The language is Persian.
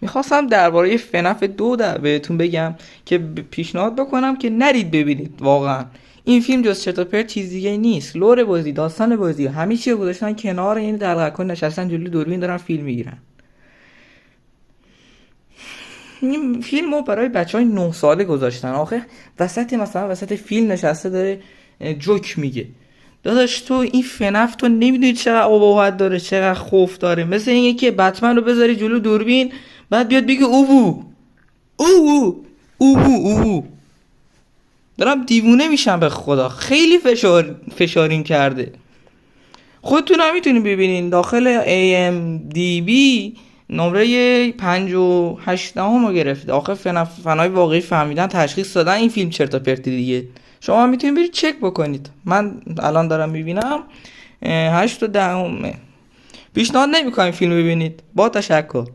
میخواستم درباره فنف 2 بهتون بگم که پیشنهاد بکنم که نرید ببینید. واقعا این فیلم جز چرت و پرت چیز دیگه نیست. لور بازی، داستان بازی، همه چی رو گذاشتن کنار، یعنی دلقکا نشستن جلوی دوربین دارن فیلم میگیرن. این فیلم رو برای بچهای 9 ساله گذاشتن. آخه وسط فیلم نشسته داره جوک میگه. داداش تو این فنف تو نمیدونی چقدر ابهت داره، چقدر خوف داره. مثل اینه که بتمن رو بذاری جلو دوربین بعد بیاد بگه اوو اوو اوو اوو. دارم دیوونه میشم به خدا. خیلی فشاریم کرده. خودتون هم میتونین ببینین داخل IMDb نمره 58 رو گرفته. آخه فنای واقعی فهمیدن تشخیص دادن این فیلم چرت و پرتی دیگه. شما هم میتونید برید چک بکنید. من الان دارم میبینم 8 و 10. پیشنهاد نمیکنم فیلم ببینید با تشکر.